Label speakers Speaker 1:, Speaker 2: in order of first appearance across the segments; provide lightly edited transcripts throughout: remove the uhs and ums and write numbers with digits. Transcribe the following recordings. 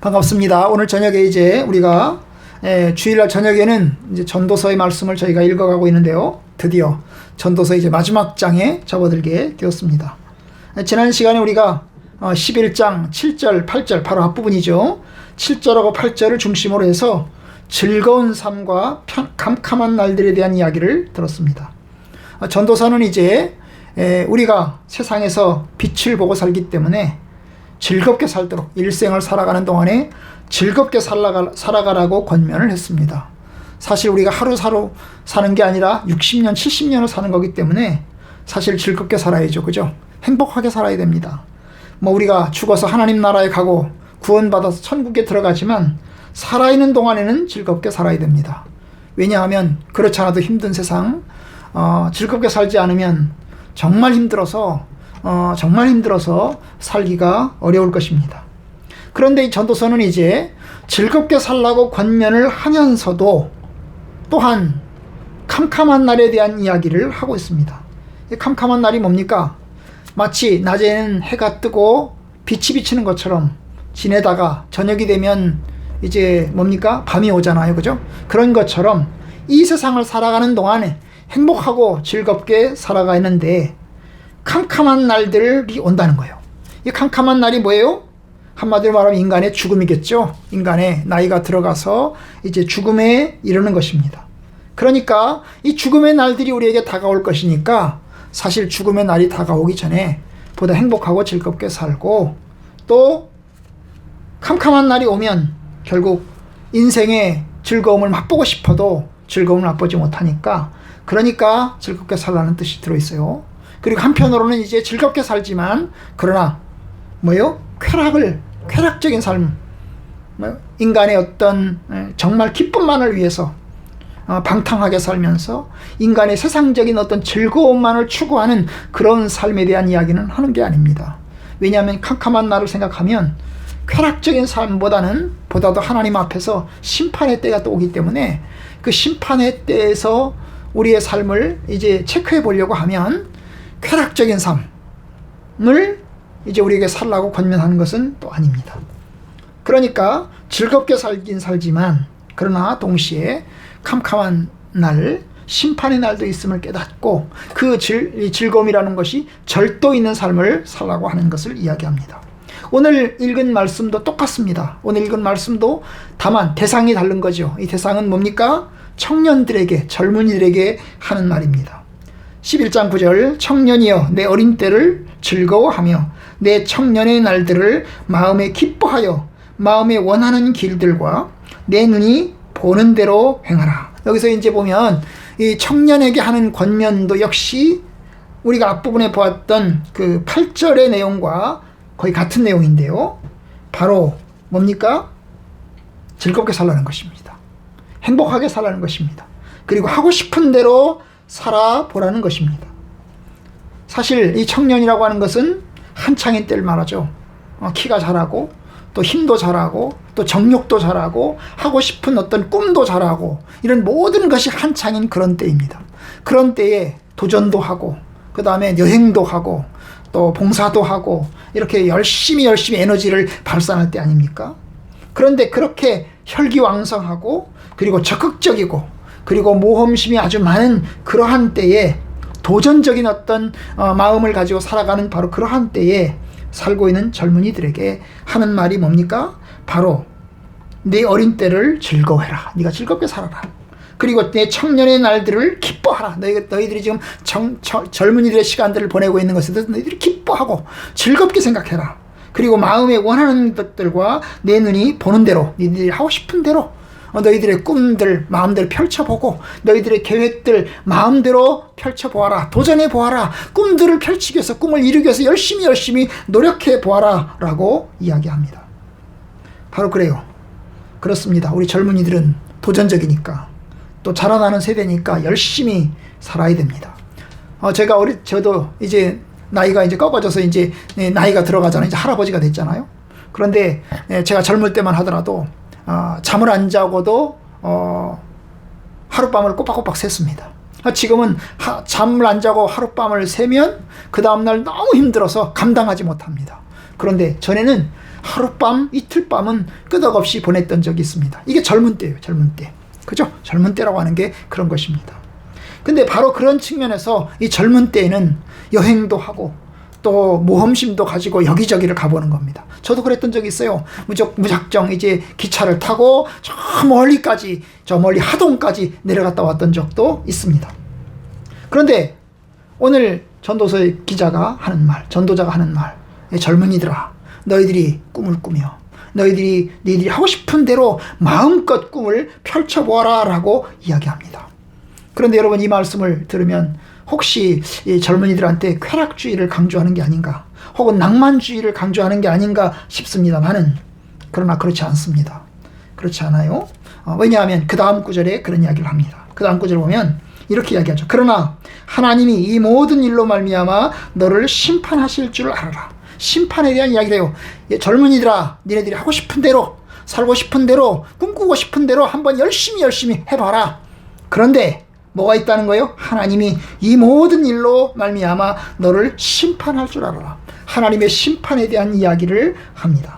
Speaker 1: 반갑습니다. 오늘 저녁에 이제 우리가 주일날 저녁에는 이제 전도서의 말씀을 저희가 읽어가고 있는데요. 드디어 전도서 이제 마지막 장에 접어들게 되었습니다. 지난 시간에 우리가 11장 7절 8절 바로 앞부분이죠. 7절하고 8절을 중심으로 해서 즐거운 삶과 캄캄한 날들에 대한 이야기를 들었습니다. 전도서는 이제 우리가 세상에서 빛을 보고 살기 때문에 즐겁게 살도록 일생을 살아가는 동안에 즐겁게 살아가라고 권면을 했습니다. 사실 우리가 하루하루 사는 게 아니라 60년, 70년을 사는 거기 때문에 사실 즐겁게 살아야죠. 그죠? 행복하게 살아야 됩니다. 우리가 죽어서 하나님 나라에 가고 구원받아서 천국에 들어가지만 살아있는 동안에는 즐겁게 살아야 됩니다. 왜냐하면 그렇지 않아도 힘든 세상, 즐겁게 살지 않으면 정말 힘들어서 살기가 어려울 것입니다. 그런데 이 전도서는 이제 즐겁게 살라고 권면을 하면서도 또한 캄캄한 날에 대한 이야기를 하고 있습니다. 이 캄캄한 날이 뭡니까? 마치 낮에는 해가 뜨고 빛이 비치는 것처럼 지내다가 저녁이 되면 이제 뭡니까? 밤이 오잖아요. 그죠? 그런 것처럼 이 세상을 살아가는 동안에 행복하고 즐겁게 살아가는데 캄캄한 날들이 온다는 거예요. 이 캄캄한 날이 뭐예요? 한마디로 말하면 인간의 죽음이겠죠. 인간의 나이가 들어가서 이제 죽음에 이르는 것입니다. 그러니까 이 죽음의 날들이 우리에게 다가올 것이니까 사실 죽음의 날이 다가오기 전에 보다 행복하고 즐겁게 살고, 또 캄캄한 날이 오면 결국 인생의 즐거움을 맛보고 싶어도 즐거움을 맛보지 못하니까, 그러니까 즐겁게 살라는 뜻이 들어있어요. 그리고 한편으로는 이제 즐겁게 살지만 그러나 쾌락적인 삶, 인간의 어떤 정말 기쁨만을 위해서 방탕하게 살면서 인간의 세상적인 어떤 즐거움만을 추구하는 그런 삶에 대한 이야기는 하는 게 아닙니다. 왜냐하면 캄캄한 날을 생각하면 쾌락적인 삶보다도 하나님 앞에서 심판의 때가 또 오기 때문에 그 심판의 때에서 우리의 삶을 이제 체크해 보려고 하면 쾌락적인 삶을 이제 우리에게 살라고 권면하는 것은 또 아닙니다. 그러니까 즐겁게 살긴 살지만 그러나 동시에 캄캄한 날, 심판의 날도 있음을 깨닫고 그 즐거움이라는 것이 절도 있는 삶을 살라고 하는 것을 이야기합니다. 오늘 읽은 말씀도 똑같습니다. 오늘 읽은 말씀도 다만 대상이 다른 거죠. 이 대상은 뭡니까? 청년들에게, 젊은이들에게 하는 말입니다. 11장 9절, 청년이여 내 어린 때를 즐거워하며 내 청년의 날들을 마음에 기뻐하여 마음에 원하는 길들과 내 눈이 보는 대로 행하라. 여기서 이제 보면 이 청년에게 하는 권면도 역시 우리가 앞부분에 보았던 그 8절의 내용과 거의 같은 내용인데요. 바로 뭡니까? 즐겁게 살라는 것입니다. 행복하게 살라는 것입니다. 그리고 하고 싶은 대로 살아보라는 것입니다. 사실 이 청년이라고 하는 것은 한창인 때를 말하죠. 키가 자라고 또 힘도 자라고 또 정욕도 자라고 하고 싶은 어떤 꿈도 자라고 이런 모든 것이 한창인 그런 때입니다. 그런 때에 도전도 하고 그 다음에 여행도 하고 또 봉사도 하고 이렇게 열심히 에너지를 발산할 때 아닙니까? 그런데 그렇게 혈기왕성하고 그리고 적극적이고 그리고 모험심이 아주 많은 그러한 때에 도전적인 어떤 마음을 가지고 살아가는 바로 그러한 때에 살고 있는 젊은이들에게 하는 말이 뭡니까? 바로 내 어린 때를 즐거워해라. 네가 즐겁게 살아라. 그리고 내 청년의 날들을 기뻐하라. 너희들이 지금 젊은이들의 시간들을 보내고 있는 것에 대해서 너희들이 기뻐하고 즐겁게 생각해라. 그리고 마음에 원하는 것들과 내 눈이 보는 대로, 너희들이 하고 싶은 대로 너희들의 꿈들 마음대로 펼쳐보고 너희들의 계획들 마음대로 펼쳐보아라. 도전해보아라. 꿈들을 펼치기 위해서, 꿈을 이루기 위해서 열심히 노력해보아라 라고 이야기합니다. 바로 그래요. 그렇습니다. 우리 젊은이들은 도전적이니까 또 자라나는 세대니까 열심히 살아야 됩니다. 저도 이제 나이가 이제 꺾어져서 이제 나이가 들어가잖아요. 이제 할아버지가 됐잖아요. 그런데 제가 젊을 때만 하더라도 잠을 안 자고도 하룻밤을 꼬박꼬박 샜습니다. 지금은 잠을 안 자고 하룻밤을 새면 그 다음날 너무 힘들어서 감당하지 못합니다. 그런데 전에는 하룻밤, 이틀밤은 끄덕없이 보냈던 적이 있습니다. 이게 젊은 때예요, 젊은 때. 그죠? 젊은 때라고 하는 게 그런 것입니다. 근데 바로 그런 측면에서 이 젊은 때에는 여행도 하고 또 모험심도 가지고 여기저기를 가보는 겁니다. 저도 그랬던 적이 있어요. 무작정 이제 기차를 타고 저 멀리까지, 저 멀리 하동까지 내려갔다 왔던 적도 있습니다. 그런데 오늘 전도서의 기자가 하는 말, 전도자가 하는 말, 젊은이들아, 너희들이 꿈을 꾸며 너희들이 하고 싶은 대로 마음껏 꿈을 펼쳐보아라 라고 이야기합니다. 그런데 여러분, 이 말씀을 들으면 혹시 이 젊은이들한테 쾌락주의를 강조하는 게 아닌가, 혹은 낭만주의를 강조하는 게 아닌가 싶습니다만은, 그러나 그렇지 않습니다. 그렇지 않아요. 왜냐하면 그 다음 구절에 그런 이야기를 합니다. 그 다음 구절을 보면 이렇게 이야기하죠. 그러나 하나님이 이 모든 일로 말미암아 너를 심판하실 줄 알아라. 심판에 대한 이야기를 해요. 젊은이들아, 니네들이 하고 싶은 대로, 살고 싶은 대로, 꿈꾸고 싶은 대로 한번 열심히 해봐라. 그런데 뭐가 있다는 거예요? 하나님이 이 모든 일로 말미암아 너를 심판할 줄 알아라. 하나님의 심판에 대한 이야기를 합니다.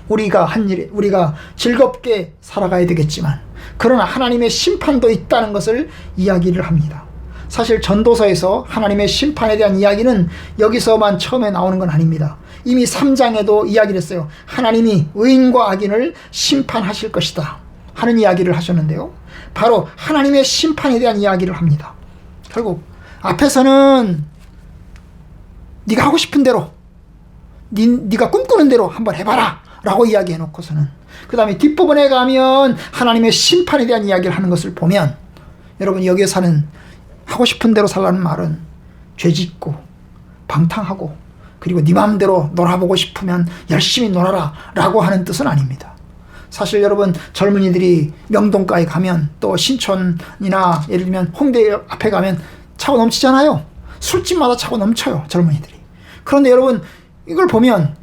Speaker 1: 우리가 한 일에 우리가 즐겁게 살아가야 되겠지만, 그러나 하나님의 심판도 있다는 것을 이야기를 합니다. 사실 전도서에서 하나님의 심판에 대한 이야기는 여기서만 처음에 나오는 건 아닙니다. 이미 3장에도 이야기를 했어요. 하나님이 의인과 악인을 심판하실 것이다 하는 이야기를 하셨는데요, 바로 하나님의 심판에 대한 이야기를 합니다. 결국 앞에서는 네가 하고 싶은 대로, 네가 꿈꾸는 대로 한번 해봐라 라고 이야기해 놓고서는 그 다음에 뒷부분에 가면 하나님의 심판에 대한 이야기를 하는 것을 보면, 여러분, 여기에서는 하고 싶은 대로 살라는 말은 죄짓고 방탕하고 그리고 네 마음대로 놀아보고 싶으면 열심히 놀아라 라고 하는 뜻은 아닙니다. 사실 여러분, 젊은이들이 명동가에 가면, 또 신촌이나 예를 들면 홍대 앞에 가면 차고 넘치잖아요. 술집마다 차고 넘쳐요, 젊은이들이. 그런데 여러분, 이걸 보면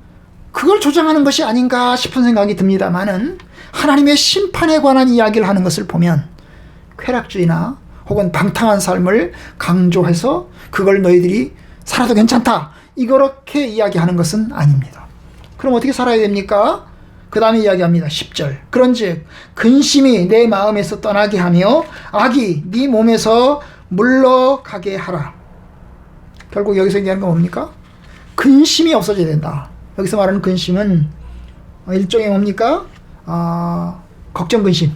Speaker 1: 그걸 조장하는 것이 아닌가 싶은 생각이 듭니다만은, 하나님의 심판에 관한 이야기를 하는 것을 보면 쾌락주의나 혹은 방탕한 삶을 강조해서 그걸 너희들이 살아도 괜찮다, 이렇게 이야기하는 것은 아닙니다. 그럼 어떻게 살아야 됩니까? 그 다음에 이야기합니다. 10절. 그런즉 근심이 내 마음에서 떠나게 하며 악이 네 몸에서 물러가게 하라. 결국 여기서 얘기하는 건 뭡니까? 근심이 없어져야 된다. 여기서 말하는 근심은 일종의 뭡니까? 걱정 근심.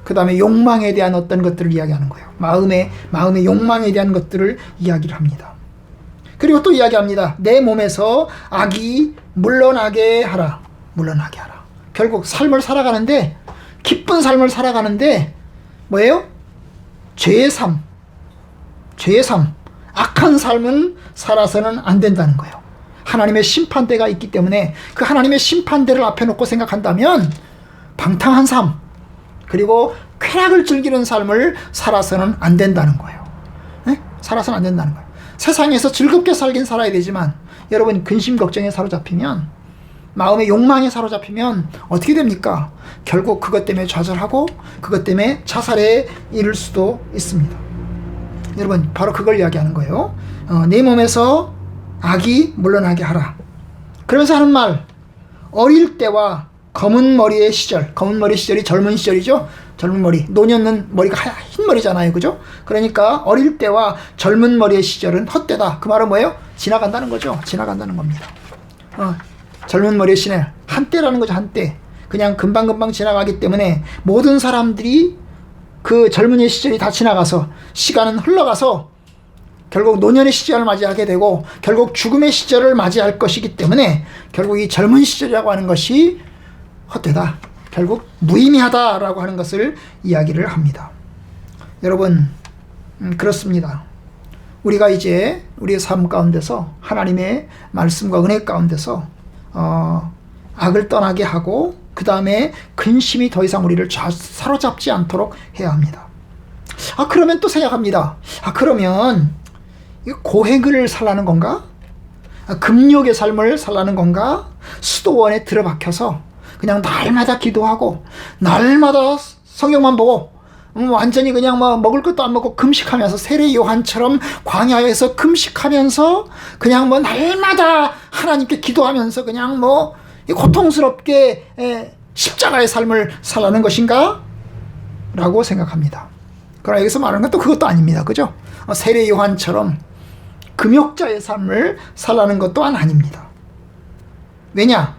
Speaker 1: 그 다음에 욕망에 대한 어떤 것들을 이야기하는 거예요. 마음의 욕망에 대한 것들을 이야기를 합니다. 그리고 또 이야기합니다. 내 몸에서 악이 물러나게 하라. 물러나게 하라. 결국 삶을 살아가는데, 기쁜 삶을 살아가는데 뭐예요? 죄의 삶, 악한 삶은 살아서는 안 된다는 거예요. 하나님의 심판대가 있기 때문에 그 하나님의 심판대를 앞에 놓고 생각한다면 방탕한 삶, 그리고 쾌락을 즐기는 삶을 살아서는 안 된다는 거예요. 네? 살아서는 안 된다는 거예요. 세상에서 즐겁게 살긴 살아야 되지만, 여러분, 근심 걱정에 사로잡히면, 마음의 욕망에 사로잡히면 어떻게 됩니까? 결국 그것 때문에 좌절하고 그것 때문에 자살에 이를 수도 있습니다. 여러분, 바로 그걸 이야기하는 거예요. 내 몸에서 악이 물러나게 하라. 그러면서 하는 말, 어릴 때와 검은 머리의 시절, 검은 머리 시절이 젊은 시절이죠. 젊은 머리, 노년은 머리가 흰 머리잖아요, 그죠? 그러니까 어릴 때와 젊은 머리의 시절은 헛되다. 그 말은 뭐예요? 지나간다는 거죠. 지나간다는 겁니다. 젊은 머리의 시절, 한때라는 거죠. 한때. 그냥 금방금방 지나가기 때문에 모든 사람들이 그 젊은이 시절이 다 지나가서, 시간은 흘러가서 결국 노년의 시절을 맞이하게 되고 결국 죽음의 시절을 맞이할 것이기 때문에, 결국 이 젊은 시절이라고 하는 것이 헛되다, 결국 무의미하다라고 하는 것을 이야기를 합니다. 여러분, 그렇습니다. 우리가 이제 우리의 삶 가운데서 하나님의 말씀과 은혜 가운데서 악을 떠나게 하고, 그 다음에 근심이 더 이상 우리를 사로잡지 않도록 해야 합니다. 그러면 또 생각합니다. 그러면 고행을 살라는 건가? 금욕의 삶을 살라는 건가? 수도원에 들어박혀서 그냥 날마다 기도하고 날마다 성경만 보고 완전히 그냥 뭐 먹을 것도 안 먹고 금식하면서 세례 요한처럼 광야에서 금식하면서 그냥 뭐 날마다 하나님께 기도하면서 그냥 뭐 고통스럽게 십자가의 삶을 살라는 것인가? 라고 생각합니다. 그러나 여기서 말하는 것도 그것도 아닙니다. 그죠? 세례 요한처럼 금욕자의 삶을 살라는 것 또한 아닙니다. 왜냐?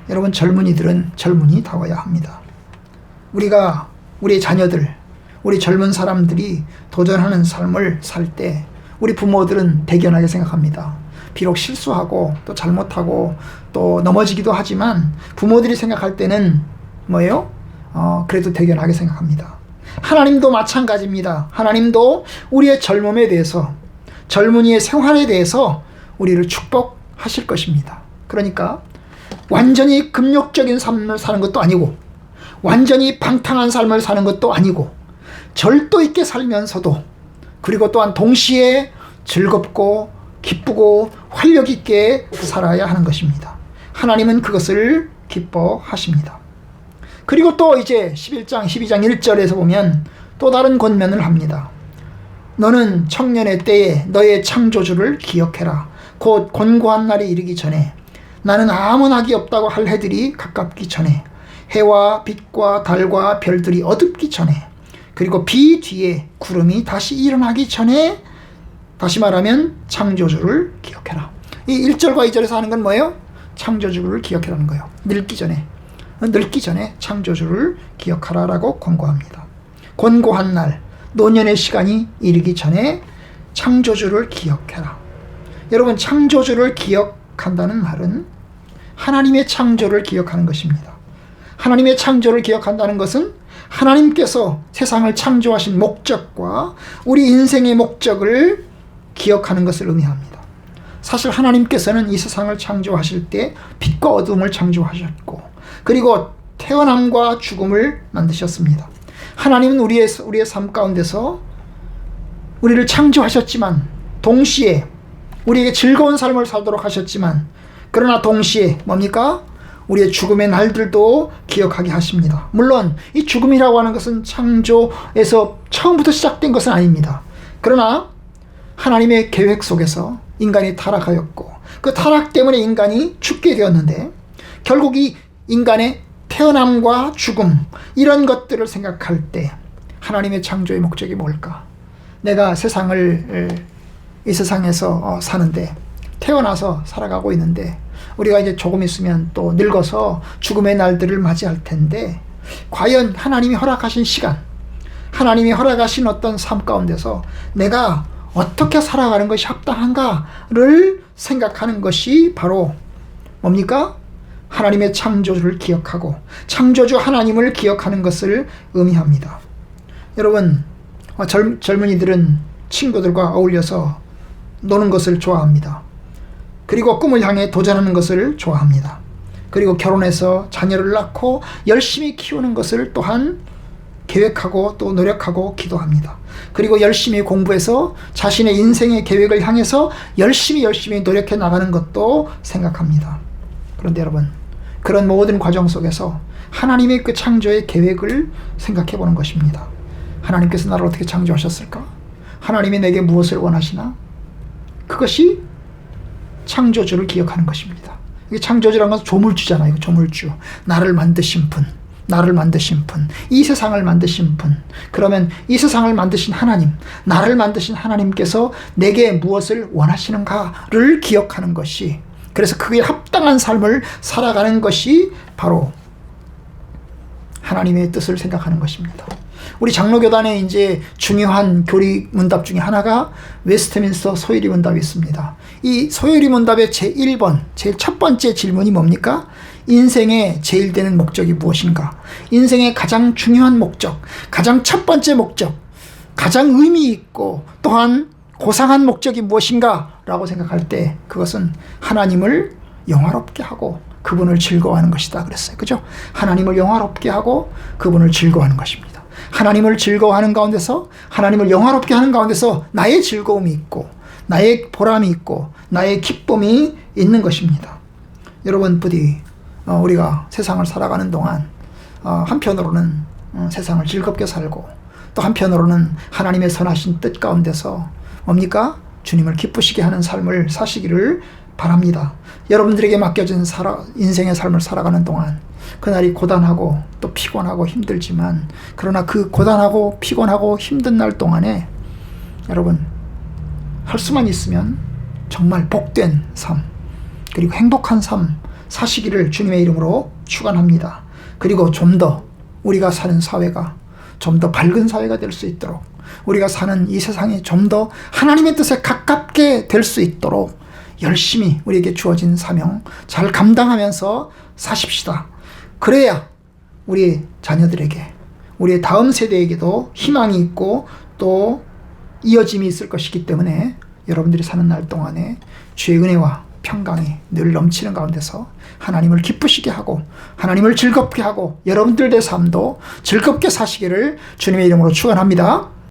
Speaker 1: 여러분, 젊은이들은 젊은이다워야 합니다. 우리가 우리 자녀들, 우리 젊은 사람들이 도전하는 삶을 살 때 우리 부모들은 대견하게 생각합니다. 비록 실수하고 또 잘못하고 또 넘어지기도 하지만 부모들이 생각할 때는 뭐예요? 그래도 대견하게 생각합니다. 하나님도 마찬가지입니다. 하나님도 우리의 젊음에 대해서, 젊은이의 생활에 대해서 우리를 축복하실 것입니다. 그러니까 완전히 금욕적인 삶을 사는 것도 아니고 완전히 방탕한 삶을 사는 것도 아니고 절도 있게 살면서도, 그리고 또한 동시에 즐겁고 기쁘고 활력 있게 살아야 하는 것입니다. 하나님은 그것을 기뻐하십니다. 그리고 또 이제 11장 12장 1절에서 보면 또 다른 권면을 합니다. 너는 청년의 때에 너의 창조주를 기억해라. 곧 곤고한 날이 이르기 전에, 나는 아무 낙이 없다고 할 해들이 가깝기 전에, 해와 빛과 달과 별들이 어둡기 전에, 그리고 비 뒤에 구름이 다시 일어나기 전에, 다시 말하면 창조주를 기억해라. 이 1절과 2절에서 하는 건 뭐예요? 창조주를 기억해라는 거예요. 늙기 전에 창조주를 기억하라라고 권고합니다. 곤고한 날, 노년의 시간이 이르기 전에 창조주를 기억해라. 여러분, 창조주를 기억한다는 말은 하나님의 창조를 기억하는 것입니다. 하나님의 창조를 기억한다는 것은 하나님께서 세상을 창조하신 목적과 우리 인생의 목적을 기억하는 것을 의미합니다. 사실 하나님께서는 이 세상을 창조하실 때 빛과 어둠을 창조하셨고, 그리고 태어남과 죽음을 만드셨습니다. 하나님은 우리의 삶 가운데서 우리를 창조하셨지만 동시에 우리에게 즐거운 삶을 살도록 하셨지만, 그러나 동시에 뭡니까? 우리의 죽음의 날들도 기억하게 하십니다. 물론 이 죽음이라고 하는 것은 창조에서 처음부터 시작된 것은 아닙니다. 그러나 하나님의 계획 속에서 인간이 타락하였고, 그 타락 때문에 인간이 죽게 되었는데, 결국 이 인간의 태어남과 죽음, 이런 것들을 생각할 때 하나님의 창조의 목적이 뭘까? 내가 이 세상에서 사는데, 태어나서 살아가고 있는데, 우리가 이제 조금 있으면 또 늙어서 죽음의 날들을 맞이할 텐데, 과연 하나님이 허락하신 시간, 하나님이 허락하신 어떤 삶 가운데서 내가 어떻게 살아가는 것이 합당한가를 생각하는 것이 바로 뭡니까? 하나님의 창조주를 기억하고 창조주 하나님을 기억하는 것을 의미합니다. 여러분, 젊은이들은 친구들과 어울려서 노는 것을 좋아합니다. 그리고 꿈을 향해 도전하는 것을 좋아합니다. 그리고 결혼해서 자녀를 낳고 열심히 키우는 것을 또한 계획하고 또 노력하고 기도합니다. 그리고 열심히 공부해서 자신의 인생의 계획을 향해서 열심히 노력해 나가는 것도 생각합니다. 그런데 여러분, 그런 모든 과정 속에서 하나님의 그 창조의 계획을 생각해 보는 것입니다. 하나님께서 나를 어떻게 창조하셨을까? 하나님이 내게 무엇을 원하시나? 그것이 창조주를 기억하는 것입니다. 이게 창조주라는 것은 조물주잖아요. 조물주. 나를 만드신 분, 이 세상을 만드신 분. 그러면 이 세상을 만드신 하나님, 나를 만드신 하나님께서 내게 무엇을 원하시는가를 기억하는 것이, 그래서 그에 합당한 삶을 살아가는 것이 바로 하나님의 뜻을 생각하는 것입니다. 우리 장로교단에 이제 중요한 교리 문답 중에 하나가 웨스트민스터 소요리 문답이 있습니다. 이 소요리 문답의 제1번, 제일 첫 번째 질문이 뭡니까? 인생의 제일 되는 목적이 무엇인가? 인생의 가장 중요한 목적, 가장 첫 번째 목적, 가장 의미 있고 또한 고상한 목적이 무엇인가? 라고 생각할 때 그것은 하나님을 영화롭게 하고 그분을 즐거워하는 것이다 그랬어요. 그죠? 하나님을 영화롭게 하고 그분을 즐거워하는 것입니다. 하나님을 즐거워하는 가운데서, 하나님을 영화롭게 하는 가운데서 나의 즐거움이 있고 나의 보람이 있고 나의 기쁨이 있는 것입니다. 여러분, 부디 우리가 세상을 살아가는 동안 한편으로는 세상을 즐겁게 살고 또 한편으로는 하나님의 선하신 뜻 가운데서 뭡니까? 주님을 기쁘시게 하는 삶을 사시기를 바랍니다. 여러분들에게 맡겨진 인생의 삶을 살아가는 동안 그날이 고단하고 또 피곤하고 힘들지만, 그러나 그 고단하고 피곤하고 힘든 날 동안에 여러분 할 수만 있으면 정말 복된 삶 그리고 행복한 삶 사시기를 주님의 이름으로 축원합니다. 그리고 좀 더 우리가 사는 사회가 좀 더 밝은 사회가 될 수 있도록, 우리가 사는 이 세상이 좀 더 하나님의 뜻에 가깝게 될 수 있도록 열심히 우리에게 주어진 사명 잘 감당하면서 사십시다. 그래야 우리 자녀들에게, 우리의 다음 세대에게도 희망이 있고 또 이어짐이 있을 것이기 때문에 여러분들이 사는 날 동안에 주의 은혜와 평강이 늘 넘치는 가운데서 하나님을 기쁘시게 하고 하나님을 즐겁게 하고 여러분들의 삶도 즐겁게 사시기를 주님의 이름으로 축원합니다.